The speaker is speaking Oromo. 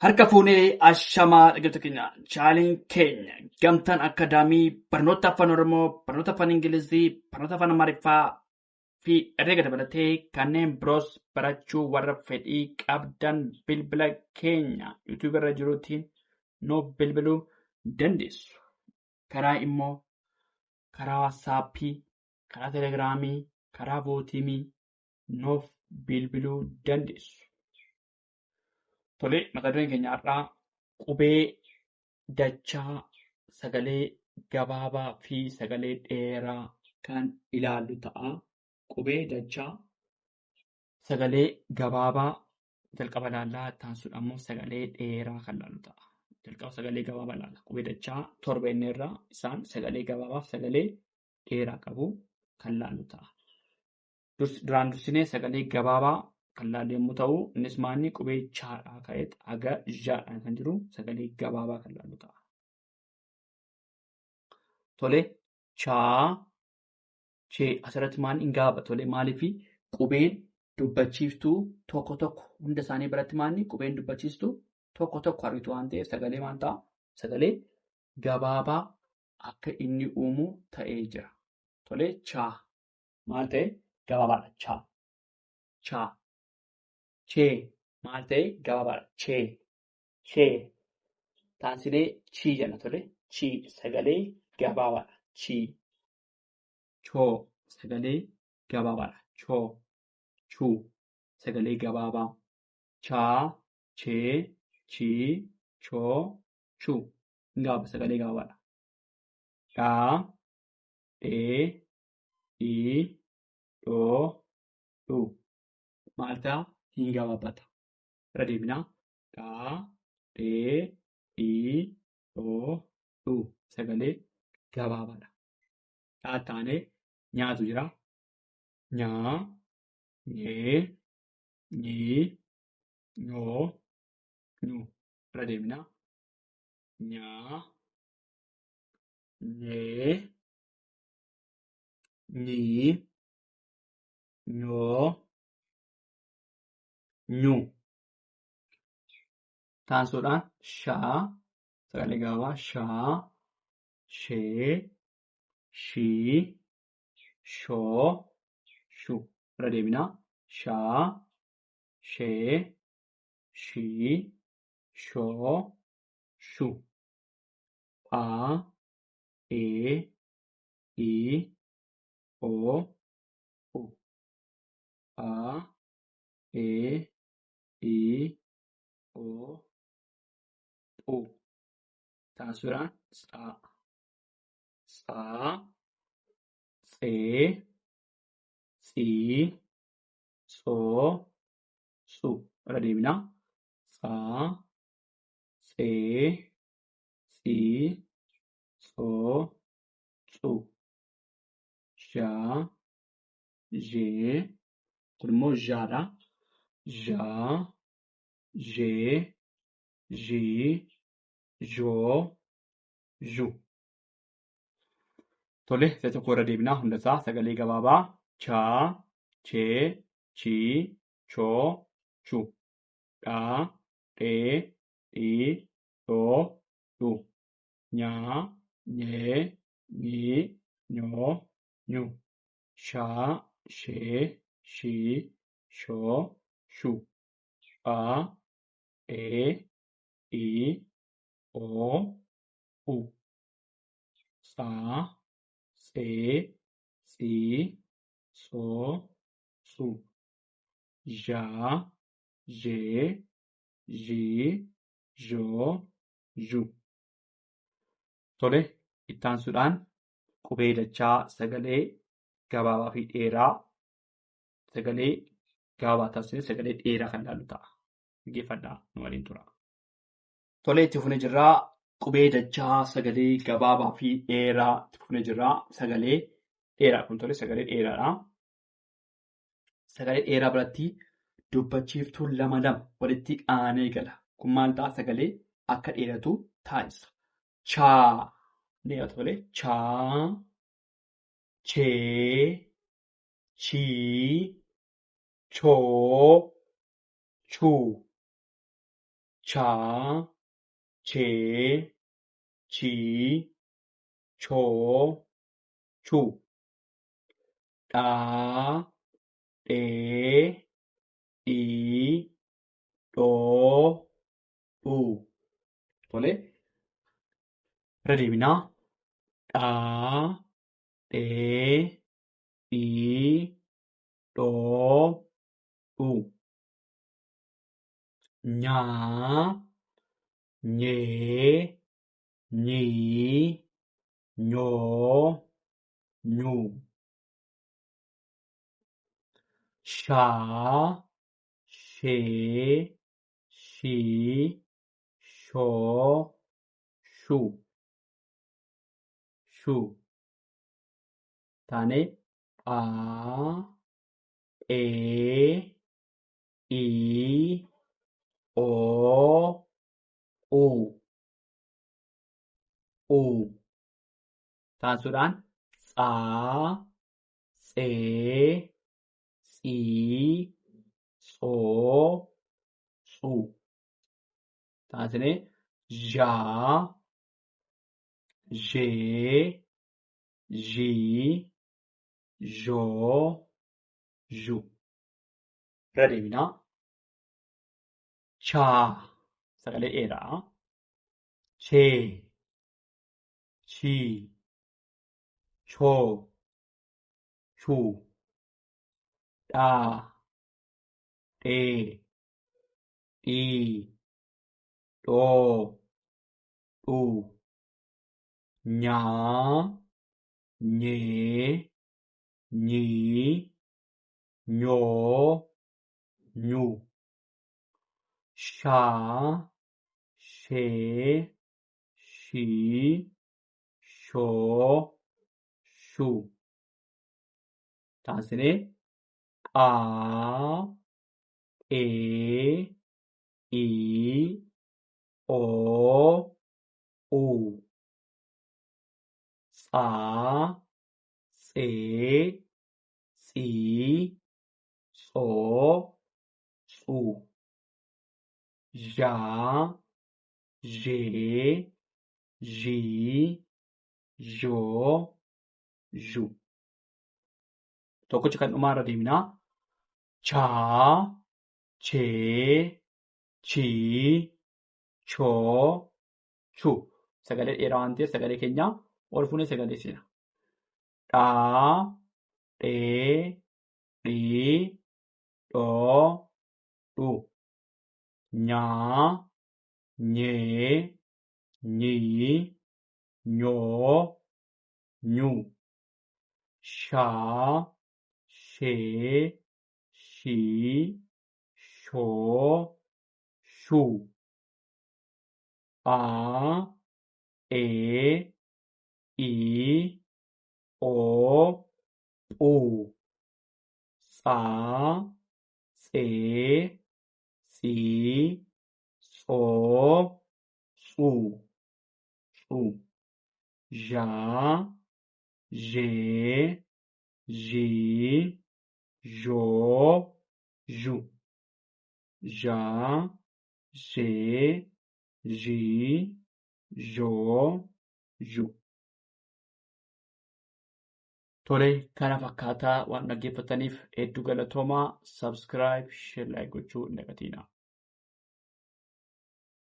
Harka fuunee ashamaa dhaggeeffattoota keenya chaaliin keenya gamtaan akkaadaamii barnoota afaan Oromoo, barnoota afaan Ingilizii, barnoota afaan Amaariffaa fi herreega dabalatee kanneen biroos barachuu warra fedhii qabdan bilbila keenya yuutuubii irra jiruutiin nuuf bilbiluu dandeessu. Karaa immoo karaa waatsaappii, karaa telegiraamii, karaa vootiimii nuuf bilbiluu dandeessu. Tole, mata dureen keenya har'aa qubee dachaa, sagalee gabaabaa fi sagalee dheeraa kan ilaallu ta'a. Qubee dachaa, sagalee gabaabaa jalqaba ilaallaa, taasisuudha immoo sagalee dheeraa kan ilaallu ta'a. Jalqaba sagalee gabaabaa ilaalla. Qubee dachaa torba inni irraa isaan sagalee gabaabaa fi sagalee dheeraa qabu kan ilaallu ta'a. Duraan dursinee sagalee gabaabaa kan ilaallu yommuu ta'u, innis maanni qubee chaadhaa ka'eet haga jaadhaan kan jiru sagalee gabaabaa kan ilaallu ta'a. Tole, chaa, chee asirratti maal hin gaaba? Tole, maaliifi qubeen dubbachiiftuu tokko tokko hunda isaanii biratti maanni qubeen dubbachiiftuu tokko tokko argitu waan ta'eef sagalee maal ta'a? Sagalee gabaabaa akka inni uumu ta'ee jira. Tole, chaa maal ta'e? Gabaabaadha. Chaa. Chaa. Chee maal ta'e? Gabaabaadha. Chee. Chee. Taansilee chii jenna. Tole, chii sagalee gabaabaadha. Chii. Choo sagalee gabaabaadha. Choo. Chuu sagalee gabaabaa. Chaa, chee, chii, choo, chuu. Gaaba sagalee gabaabaadha. Dhaa, dhee, dhii, dhoo, dhuu. Maal ta'a? Hin gabaabbata. Irra deebinaa. Dhaa, dhee, dhii, dhoo, dhuu. Sagalee gabaabaadha. Dhaa taanee nyaatu jira. Nyaa, nyee, nyii, nyoo, nyuu. Irra deebinaa. Nyaa, nyee, nyii, nyoo, nyuu. Taansuudhaan shaa, sagalee gabaabaa shaa, shee, shii, shoo, shuu. Irra deebinaa. Shaa, shee, shii, shoo, shuu. Phaa, ee, ii, oo, u. Phaa, ee, ii, oo, u. Taansuudhaan tsaa, tsaa, tsee, tsii, tsoo, tsuu. Irra deebinaa. Tsaa, tsee, tsii, tsoo, tsuu. Zhaa, zhee. Kun immoo zhaadha. Zhaa, zhee, zhii, zhoo, zhuu. Tole, isa tokko irra deebinaa hundasaa sagalee gabaabaa. Chaa, chee, chii, choo, chuu. Dhaa, dhee, dhii, dhoo, dhuu. Nyaa, nyee, nyii, nyoo, nyuu. Shaa, shee, shii, shoo, shuu. Phaa, ee, ii, oo, u. Tsaa, tsee, tsii, tsoo, tsuu. Zhaa, zhee, zhii, zhoo, zhuu. Tole, itti aansuudhaan qubee dachaa sagalee gabaabaa fi dheeraa sagalee gabaabaa taasisee sagalee dheeraa kan ilaallu ta'a. Dhaggeeffadhaa nu waliin tura. Tole, itti fufnee jirraa. Qubee dachaa sagalee gabaabaa fi dheeraa itti fufnee jirraa. Sagalee dheeraa kun tole sagalee dheeraadha. Sagalee dheeraa biratti dubbachiiftuun lama walitti aanee gala. Kun maal ta'a? Sagalee akka dheeratu taasisa. Chaa dheeratu tole. Chaa, chee, chii, choo, chuu. Cha, che, chi, cho, chu. Đá, đế, ý, đố, u. Tole. Irra deebinaa. Dhaa, dhee, dhii, dhoo, u. Nyaa, nyee, nyii, nyoo, nyu. Shaa, shee, shii, shoo, shuu. Shuu. Taanee phaa, phee, ii, oo, uu. Uu. Taasisuudhaan tsaa, tsee, tsii, tsoo, tsuu. Taasinee zhaa, zhee, zhii, zhoo, zhu. Irra deebinaa. Chaa, sagalee dheeraa. Chee, chii, choo, chuu. Dhaa, dhee, dhii, dhoo, dhuu. Nyaa, nyee, nyii, nyoo, nyuu. Shaa, shee, shii, shoo, shuu. Taasinee phaa, phee, ii, oo, uu. Tsaa, tsee, tsii, tsoo, tsuu. Zhaa, zhee, zhii, zhoo, zhu. Tokkochi kan dhumaa irra deebinaa. Chaa, chee, chii, choo, chuu. Sagalee dheeraa waan ta'eef sagalee keenya ol fuunee sagaleessina. Dhaa, dhee, dhii, dhoo, dhuu. Nyaa, nyee, nyii, nyoo, nyuu. Shaa, shee, shii, shoo, shuu. Phaa, phee, ii, oo, uu. Tsaa, tsee, tsii, tsoo, tsuu. Zhaa, zhee, zhii, zhoo, zhu. Zhaa, zhee, zhii, zhoo, zhu. Tole, kana fakkaataa waan dhaggeeffataniif hedduu galatoomaa. Subscribe, share, like gochuu hin dagatinaa.